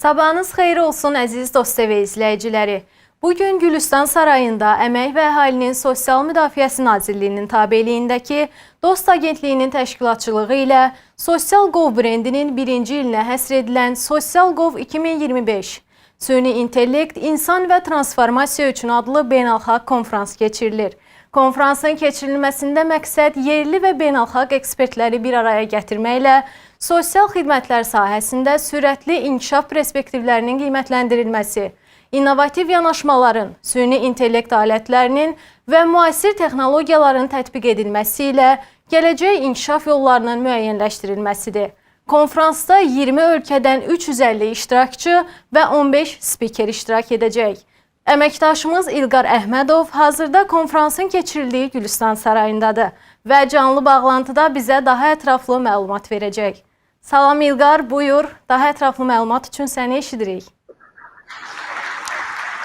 Sabahınız xeyir olsun əziz dost TV izləyiciləri. Bugün Gülüstan Sarayında Əmək və Əhalinin Sosial Müdafiəsi Nazirliyinin tabeliyindəki Dost Agentliyinin təşkilatçılığı ilə Sosial Gov brendinin birinci ilinə həsr edilən Sosial Gov 2025 Süni İntellekt, İnsan və Transformasiya üçün adlı beynəlxalq konfrans keçirilir. Konfransın keçirilməsində məqsəd yerli və beynəlxalq ekspertləri bir araya gətirməklə sosial xidmətlər sahəsində sürətli inkişaf perspektivlərinin qiymətləndirilməsi, innovativ yanaşmaların, süni intellekt alətlərinin və müasir texnologiyaların tətbiq edilməsi ilə gələcək inkişaf yollarının müəyyənləşdirilməsidir. Konfransda 20 ölkədən 350 iştirakçı və 15 spiker iştirak edəcək. Əməkdaşımız İlqar Əhmədov hazırda konfransın keçirildiyi Gülüstan Sarayındadır və canlı bağlantıda bizə daha ətraflı məlumat verəcək. Salam İlqar, buyur. Daha ətraflı məlumat üçün səni eşidirik.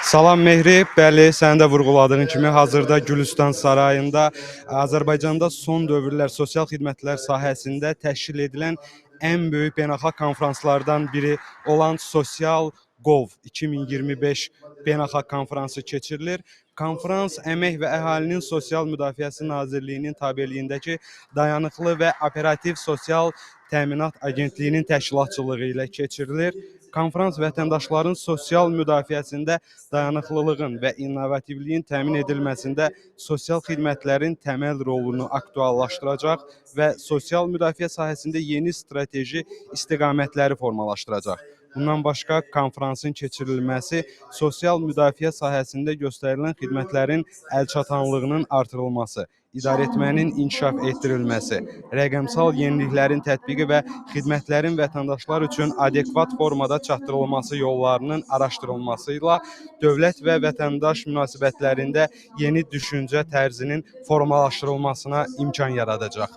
Salam Mehri, bəli, sən də vurğuladığın kimi hazırda Gülüstan Sarayında Azərbaycanda son dövrlər sosial xidmətlər sahəsində təşkil edilən ən böyük beynəlxalq konfranslardan biri olan Sosial Gov 2025 beynəlxalq konfransı keçirilir. Konfrans Əmək və Əhalinin Sosial Müdafiəsi Nazirliyinin tabeliyindəki Dayanıqlı və Operativ Sosial Təminat Agentliyinin təşkilatçılığı ilə keçirilir. Konfrans vətəndaşların sosial müdafiəsində dayanıqlılığın və innovativliyin təmin edilməsində sosial xidmətlərin təməl rolunu aktuallaşdıracaq və sosial müdafiə sahəsində yeni strateji istiqamətləri formalaşdıracaq. Bundan başqa, konfransın keçirilməsi sosial müdafiə sahəsində göstərilən xidmətlərin əlçatanlığının artırılması, idarəetmənin inkişaf etdirilməsi, rəqəmsal yeniliklərin tətbiqi və xidmətlərin vətəndaşlar üçün adekvat formada çatdırılması yollarının araşdırılması ilə dövlət və vətəndaş münasibətlərində yeni düşüncə tərzinin formalaşdırılmasına imkan yaradacaq.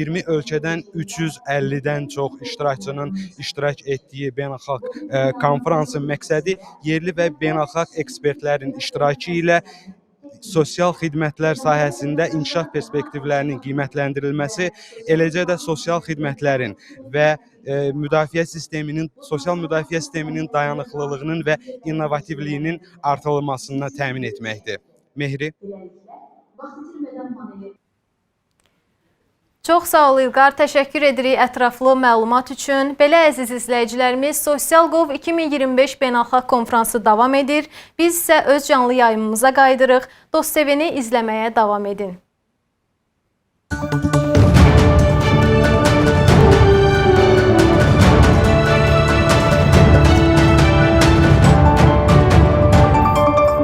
20 ölkədən 350-dən çox iştirakçının iştirak etdiyi beynəlxalq konfransın məqsədi yerli və beynəlxalq ekspertlərin iştirakı ilə sosial xidmətlər sahəsində inkişaf perspektivlərinin qiymətləndirilməsi, eləcə də sosial xidmətlərin və sosial müdafiə sisteminin dayanıqlılığının və innovativliyinin artırılmasını təmin etməkdir. Mehri. Çox sağ ol İlqar, təşəkkür edirik ətraflı məlumat üçün. Belə əziz izləyicilərimiz, Sosial Gov 2025 beynəlxalq konfransı davam edir. Biz isə öz canlı yayımımıza qaydırıq. Dost TV-ni izləməyə davam edin.